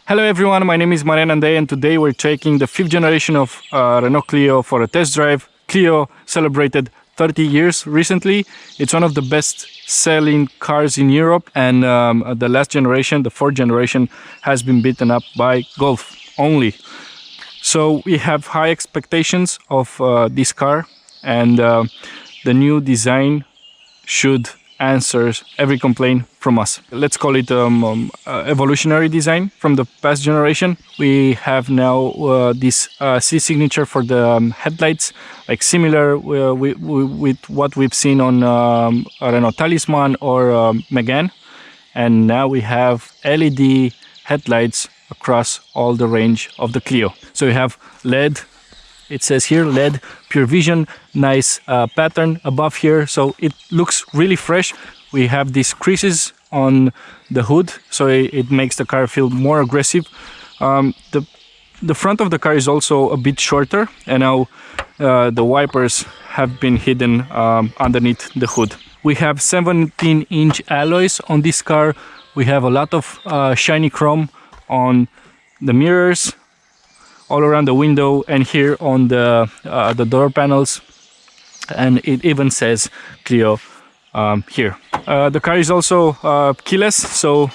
Hello everyone, my name is Marian Andey and today we're taking the 5th generation of Renault Clio for a test drive. Clio celebrated 30 years recently. It's one of the best selling cars in Europe, and the last generation, the 4th generation, has been beaten up by Golf only. So we have high expectations of this car, and the new design should answer every complaint from us. Let's call it evolutionary design from the past generation. We have now this C signature for the headlights, like similar with what we've seen on Renault Talisman or Megane. And now we have LED headlights across all the range of the Clio. So we have LED. It says here LED Pure Vision, nice pattern above here, so it looks really fresh. We have these creases on the hood, so it makes the car feel more aggressive. The front of the car is also a bit shorter, and now the wipers have been hidden underneath the hood. We have 17-inch alloys on this car. We have a lot of shiny chrome on the mirrors, all around the window, and here on the door panels, and it even says Clio here. The car is also keyless, so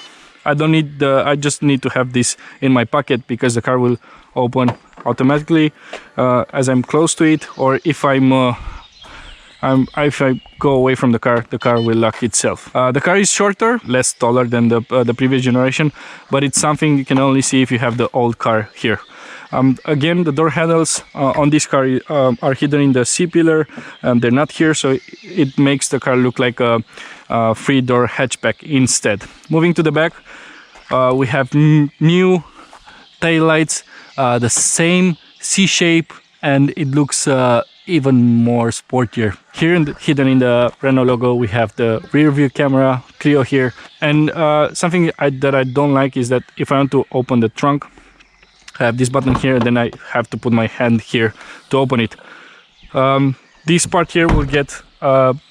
I just need to have this in my pocket because the car will open automatically as I'm close to it, or if if I go away from the car will lock itself. The car is shorter, less taller than the previous generation, but it's something you can only see if you have the old car here. Again, the door handles on this car are hidden in the C-pillar, and they're not here, so it makes the car look like a 3-door hatchback instead. Moving to the back, we have new taillights, the same C-shape, and it looks even more sportier. Here, hidden in the Renault logo, we have the rear view camera, Clio here, and something that I don't like is that if I want to open the trunk, I have this button here, then I have to put my hand here to open it. This part here will get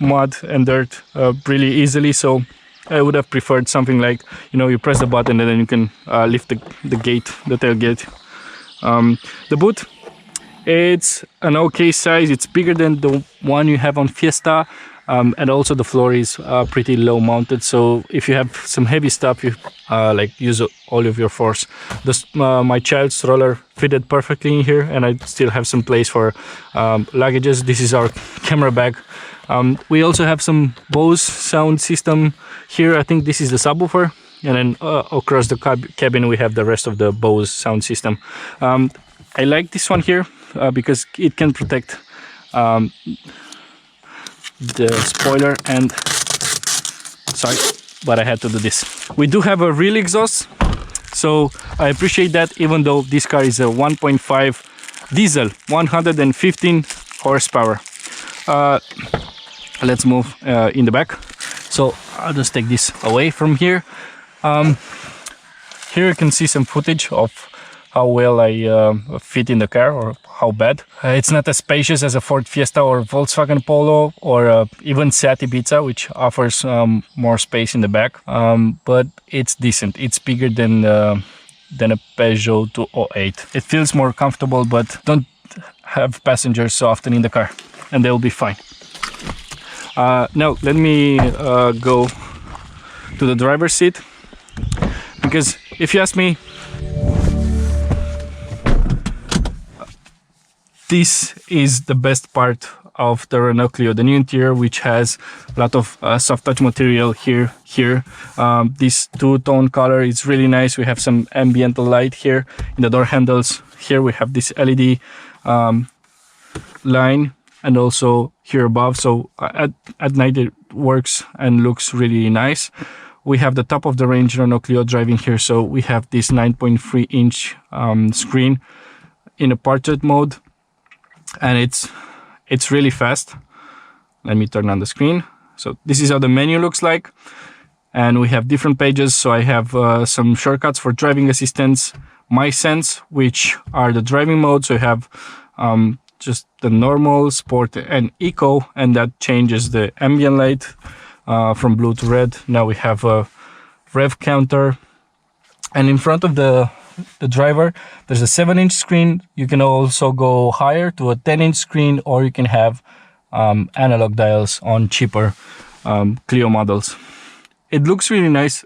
mud and dirt really easily, so I would have preferred something like, you press the button and then you can lift the gate, the tailgate. The boot, it's an okay size. It's bigger than the one you have on Fiesta, and also the floor is pretty low mounted, so if you have some heavy stuff, you use all of your force. My child's stroller fitted perfectly in here, and I still have some place for luggages. This is our camera bag. We also have some Bose sound system here. I think this is the subwoofer, and then across the cabin we have the rest of the Bose sound system. I like this one here because it can protect the spoiler, and sorry, but I had to do this. We do have a real exhaust, so I appreciate that, even though this car is a 1.5 diesel, 115 horsepower. Let's move in the back. So I'll just take this away from here. Here you can see some footage of how well I fit in the car, or how bad. It's not as spacious as a Ford Fiesta or Volkswagen Polo, or even Seat Ibiza, which offers more space in the back, but it's decent. It's bigger than a Peugeot 208. It feels more comfortable, but don't have passengers so often in the car, and they'll be fine. Now let me go to the driver's seat, because if you ask me, this is the best part of the Renault Clio, the new interior, which has a lot of soft touch material here. This two-tone color is really nice. We have some ambient light here in the door handles. Here we have this LED line, and also here above, so at night it works and looks really nice. We have the top of the range Renault Clio driving here, so we have this 9.3-inch screen in a portrait mode, and it's really fast. Let me turn on the screen. So this is how the menu looks like, and we have different pages. So I have some shortcuts for driving assistance, My Sense, which are the driving modes. So I have just the normal, sport, and eco, and that changes the ambient light from blue to red. Now we have a rev counter, and in front of the the driver. There's a 7-inch screen. You can also go higher to a 10-inch screen, or you can have analog dials on cheaper Clio models. It looks really nice.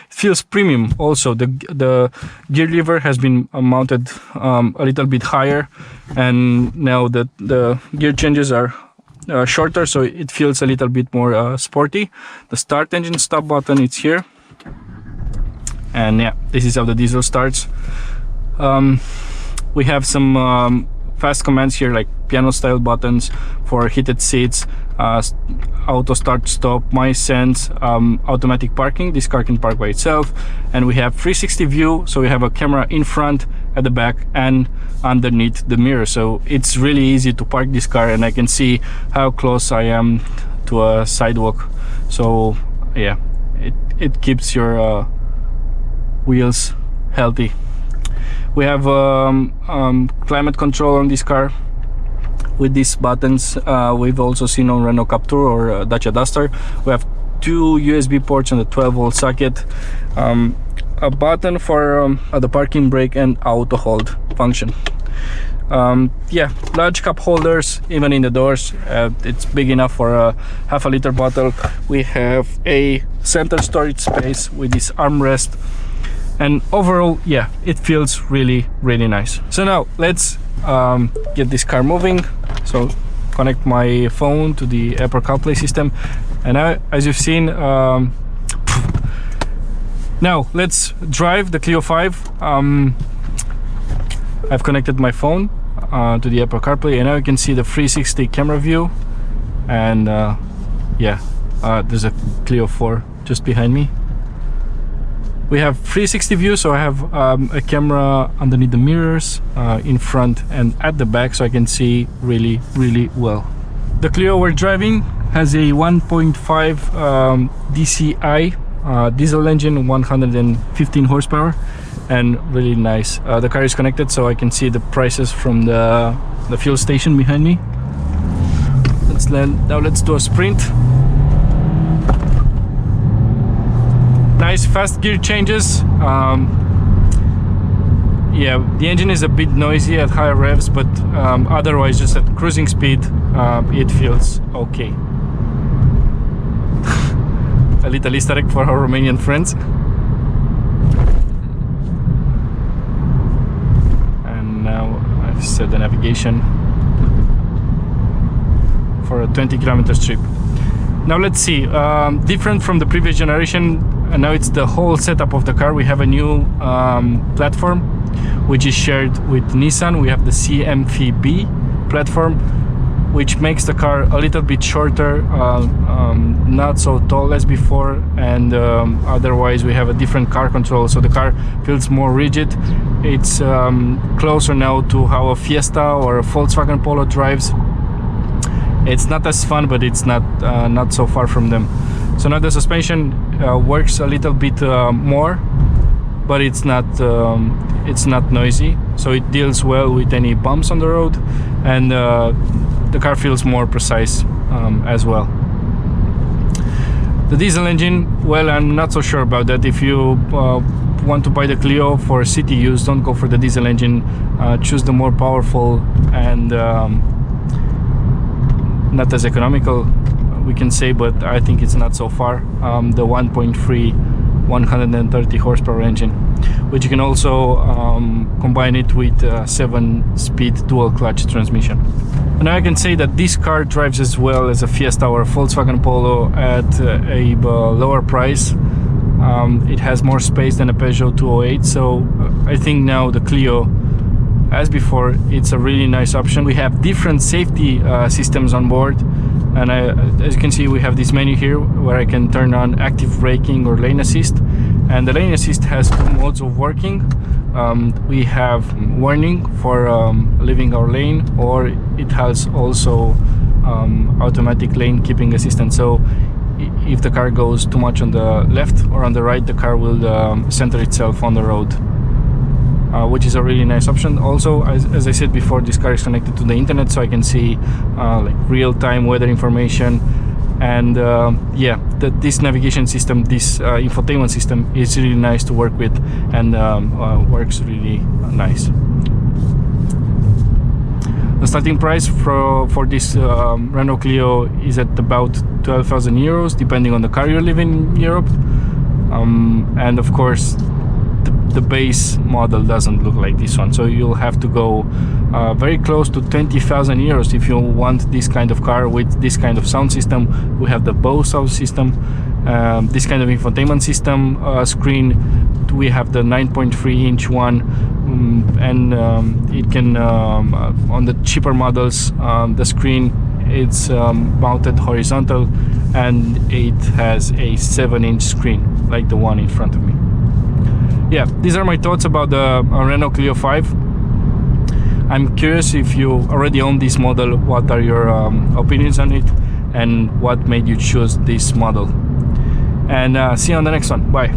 It feels premium also. The gear lever has been mounted a little bit higher, and now the gear changes are shorter, so it feels a little bit more sporty. The start engine stop button, it's here, and yeah, this is how the diesel starts. We have some fast commands here, like piano style buttons for heated seats, auto start stop, my sense, automatic parking. This car can park by itself, and we have 360 view, so we have a camera in front, at the back, and underneath the mirror, so it's really easy to park this car, and I can see how close I am to a sidewalk. So yeah, it keeps your wheels healthy. We have climate control on this car with these buttons. We've also seen on Renault Captur or Dacia Duster. We have 2 USB ports and a 12-volt socket, a button for the parking brake and auto hold function. Yeah, large cup holders even in the doors. It's big enough for a half a liter bottle. We have a center storage space with this armrest, and overall, yeah, it feels really nice. So now let's get this car moving. So connect my phone to the Apple CarPlay system, and now, as you've seen, now let's drive the Clio 5. I've connected my phone to the Apple CarPlay, and now you can see the 360 camera view, and yeah, there's a Clio 4 just behind me. We have 360 view, so I have a camera underneath the mirrors, in front and at the back, so I can see really well. The Clio we're driving has a 1.5 DCI diesel engine, 115 horsepower, and really nice. The car is connected, so I can see the prices from the fuel station behind me. Now let's do a sprint. Nice fast gear changes. Yeah, the engine is a bit noisy at higher revs, but otherwise, just at cruising speed, it feels okay. A little Easter egg for our Romanian friends. And now I've set the navigation for a 20-kilometer trip. Now let's see, different from the previous generation, and now it's the whole setup of the car. We have a new platform which is shared with Nissan. We have the CMF-B platform, which makes the car a little bit shorter, not so tall as before, and otherwise we have a different car control, so the car feels more rigid. It's closer now to how a Fiesta or a Volkswagen Polo drives. It's not as fun, but it's not so far from them. So now the suspension works a little bit more, but it's not noisy, so it deals well with any bumps on the road, and the car feels more precise as well. The diesel engine, well, I'm not so sure about that. If you want to buy the Clio for city use, don't go for the diesel engine. Choose the more powerful and not as economical, we can say, but I think it's not so far. The 1.3 130 horsepower engine, which you can also combine it with a 7-speed dual clutch transmission. And now I can say that this car drives as well as a Fiesta or a Volkswagen Polo at a lower price. It has more space than a Peugeot 208, so I think now the Clio, as before, it's a really nice option. We have different safety systems on board, and as you can see, we have this menu here where I can turn on active braking or lane assist, and the lane assist has 2 modes of working. We have warning for leaving our lane, or it has also automatic lane keeping assistance. So if the car goes too much on the left or on the right, the car will center itself on the road, which is a really nice option. Also, as I said before, this car is connected to the internet, so I can see like real-time weather information, And yeah, this navigation system, this infotainment system is really nice to work with, and works really nice. The starting price for this Renault Clio is at about 12,000 euros, depending on the car you live in Europe. And of course, the base model doesn't look like this one, so you'll have to go very close to 20,000 euros if you want this kind of car with this kind of sound system. We have the Bose sound system, this kind of infotainment system screen. We have the 9.3-inch one, and it can on the cheaper models, the screen it's mounted horizontal, and it has a 7-inch screen like the one in front of me. Yeah, these are my thoughts about the Renault Clio 5. I'm curious if you already own this model, what are your opinions on it, and what made you choose this model. And see you on the next one. Bye.